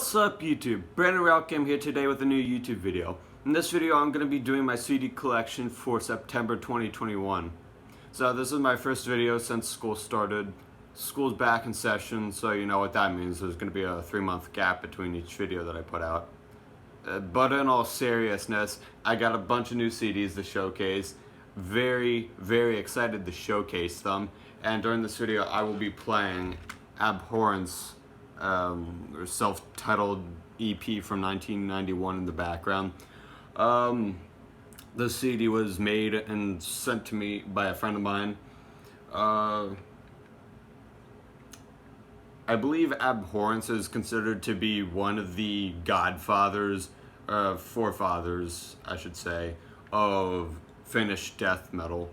What's up YouTube? Brandon Relkam here today with a new YouTube video. In this video I'm going to be doing my CD collection for September 2021. So this is my first video since school started. School's back in session, so you know what that means. There's going to be a 3-month gap between each video that I put out. But in all seriousness, I got a bunch of new CDs to showcase. Very excited to showcase them. And during this video I will be playing Abhorrence, or self-titled EP from 1991 in the background. The CD was made and sent to me by a friend of mine. I believe Abhorrence is considered to be one of the godfathers, forefathers, I should say, of Finnish death metal.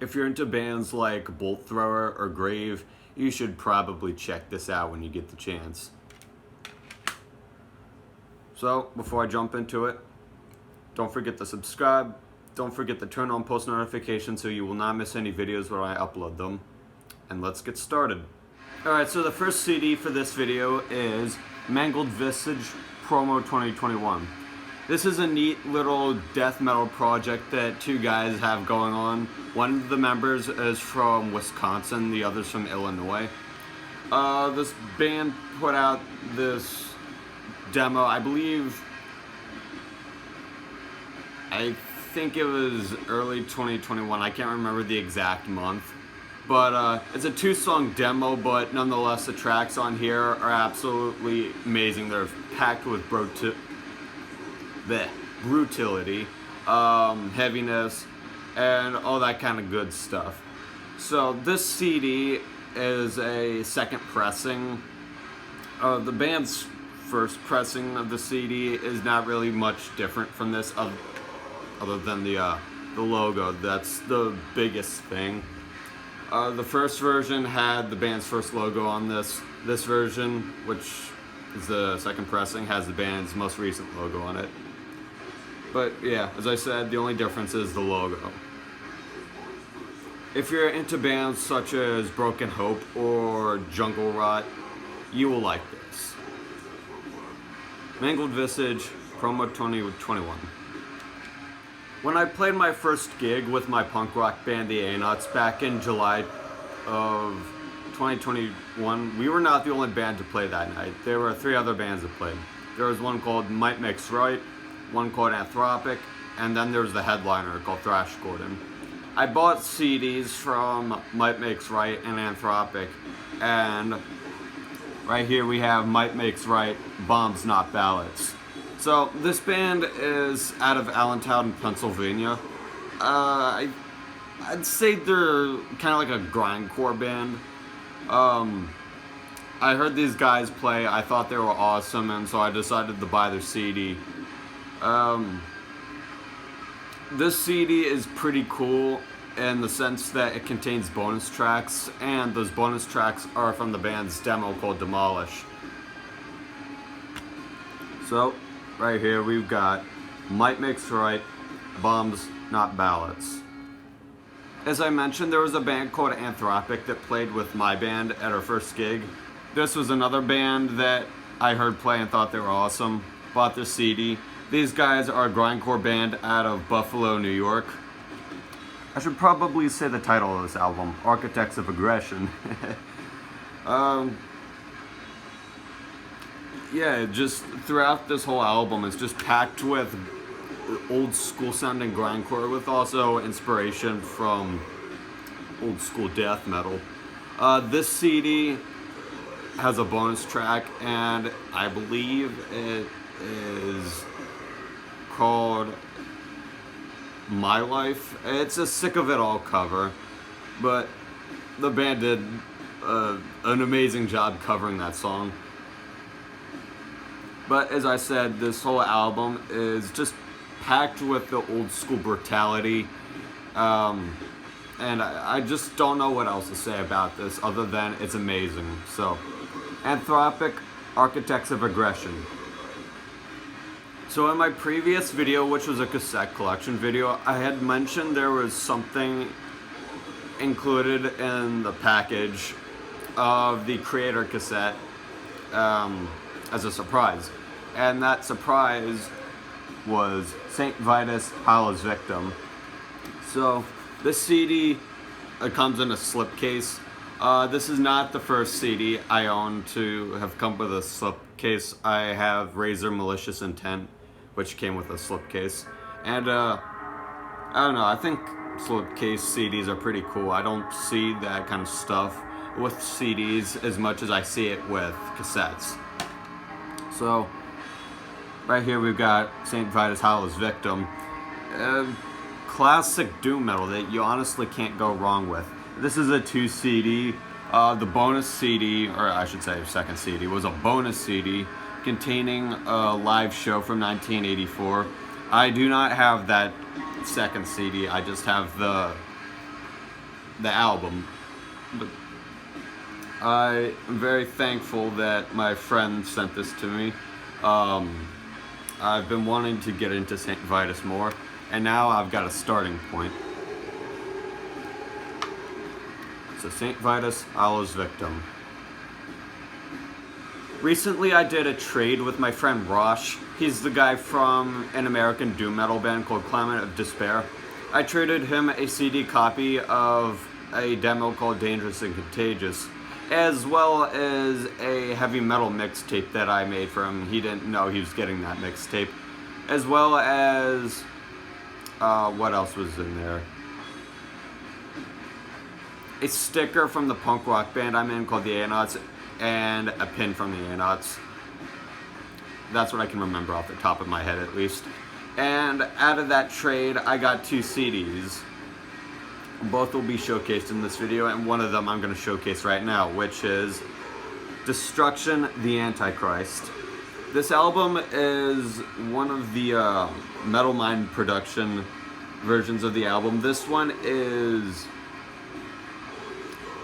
If you're into bands like Bolt Thrower or Grave, you should probably check this out when you get the chance. So, before I jump into it, don't forget to subscribe. Don't forget to turn on post notifications so you will not miss any videos when I upload them. And let's get started. Alright, so the first CD for this video is Mangled Visage Promo 2021. This is a neat little death metal project that two guys have going on. One of the members is from Wisconsin, the other's from Illinois. This band put out this demo, I think it was early 2021, I can't remember the exact month. But it's a 2-song demo, but nonetheless the tracks on here are absolutely amazing. They're packed with brutality, heaviness, and all that kind of good stuff. So this CD is a second pressing. The band's first pressing of the CD is not really much different from this, other than the logo. That's the biggest thing. The first version had the band's first logo on this. This version, which is the second pressing, has the band's most recent logo on it. But yeah, as I said, the only difference is the logo. If you're into bands such as Broken Hope or Jungle Rot, you will like this. Mangled Visage, Promo 2021. When I played my first gig with my punk rock band, the A-Nuts, back in July of 2021, we were not the only band to play that night. There were 3 other bands that played. There was one called Might Makes Right, one called Anthropic, and then there was the headliner called Thrash Gordon. I bought CDs from Might Makes Right and Anthropic, and right here we have Might Makes Right, Bombs Not Ballots. So this band is out of Allentown, Pennsylvania. I'd say they're kind of like a grindcore band. I heard these guys play, I thought they were awesome, and so I decided to buy their CD. This CD is pretty cool in the sense that it contains bonus tracks, and those bonus tracks are from the band's demo called Demolish. So, right here we've got Might Makes Right, Bombs Not Ballots. As I mentioned, there was a band called Anthropic that played with my band at our first gig. This was another band that I heard play and thought they were awesome. Bought this CD. These guys are a grindcore band out of Buffalo, New York. I should probably say the title of this album, Architects of Aggression. Yeah, just throughout this whole album, it's just packed with old school sounding grindcore with also inspiration from old school death metal. This CD has a bonus track, and I believe it is called My Life. It's a Sick of It All cover, but the band did an amazing job covering that song. But as I said, this whole album is just packed with the old school brutality, and I just don't know what else to say about this other than it's amazing. So, Anthropic, Architects of Aggression. So in my previous video, which was a cassette collection video, I had mentioned there was something included in the package of the Creator cassette. as a surprise. And that surprise was St. Vitus, Hallow's Victim. So this CD comes in a slipcase. This is not the first CD I own to have come with a slipcase. I have Razor Malicious Intent, which came with a slipcase. And I don't know, I think slipcase CDs are pretty cool. I don't see that kind of stuff with CDs as much as I see it with cassettes. So right here we've got St. Vitus, Hallow's Victim. Classic doom metal that you honestly can't go wrong with. This is a 2 CD. The bonus CD, or I should say second CD, was a bonus CD containing a live show from 1984. I do not have that second CD, I just have the album. But I am very thankful that my friend sent this to me. I've been wanting to get into St. Vitus more, and now I've got a starting point. So St. Vitus, Hallow's Victim. Recently I did a trade with my friend Rosh. He's the guy from an American doom metal band called Climate of Despair. I traded him a CD copy of a demo called Dangerous and Contagious, as well as a heavy metal mixtape that I made for him. He didn't know he was getting that mixtape. As well as, what else was in there? A sticker from the punk rock band I'm in called the Anauts, and a pin from the Anauts. That's what I can remember off the top of my head at least. And out of that trade, I got 2 CDs. Both will be showcased in this video, and one of them I'm going to showcase right now, which is Destruction, the Antichrist. This album is one of the Metal Mind production versions of the album. This one is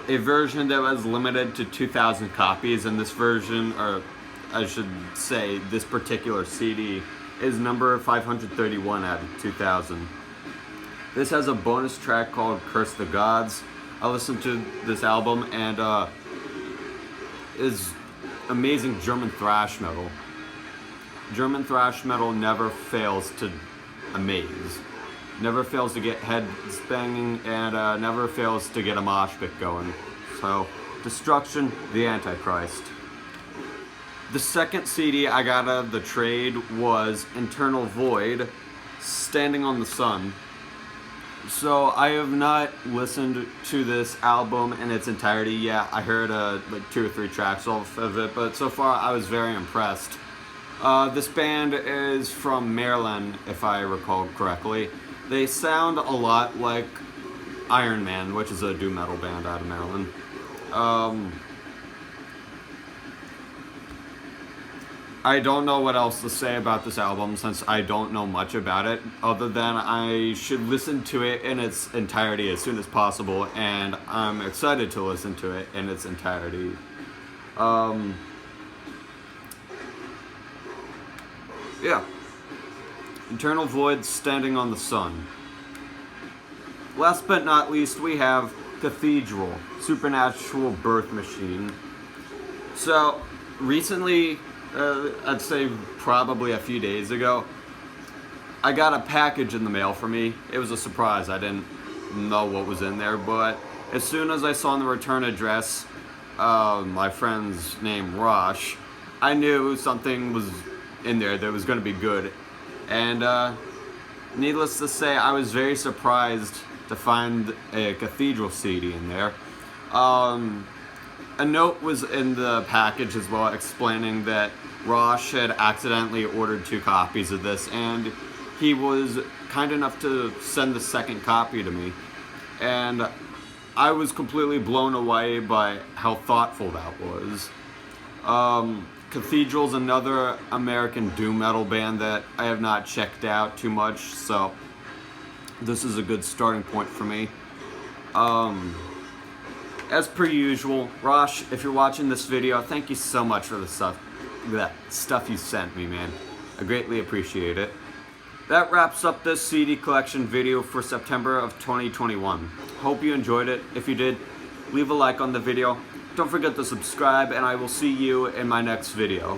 a version that was limited to 2,000 copies, and this version, or I should say this particular CD, is number 531 out of 2,000. This has a bonus track called Curse the Gods. I listened to this album, and is amazing German thrash metal. German thrash metal never fails to amaze. Never fails to get heads banging, and never fails to get a mosh pit going. So, Destruction, the Antichrist. The second CD I got out of the trade was Internal Void, Standing on the Sun. So, I have not listened to this album in its entirety yet. I heard like 2 or 3 tracks off of it, but so far I was very impressed. This band is from Maryland, if I recall correctly. They sound a lot like Iron Man, which is a doom metal band out of Maryland. I don't know what else to say about this album since I don't know much about it, other than I should listen to it in its entirety as soon as possible, and I'm excited to listen to it in its entirety. Yeah. Internal Void, Standing on the Sun. Last but not least, we have Cathedral, Supernatural Birth Machine. So, recently, I'd say probably a few days ago, I got a package in the mail for me. It was a surprise. I didn't know what was in there, but as soon as I saw the return address, my friend's name, Rosh, I knew something was in there that was going to be good. And needless to say, I was very surprised to find a Cathedral CD in there. A note was in the package as well explaining that Rosh had accidentally ordered 2 copies of this, and he was kind enough to send the second copy to me. And I was completely blown away by how thoughtful that was. Cathedral's another American doom metal band that I have not checked out too much, so this is a good starting point for me. As per usual, Rosh, if you're watching this video, thank you so much for that stuff you sent me, man. I greatly appreciate it. That wraps up this CD collection video for September of 2021. Hope you enjoyed it. If you did, leave a like on the video. Don't forget to subscribe, and I will see you in my next video.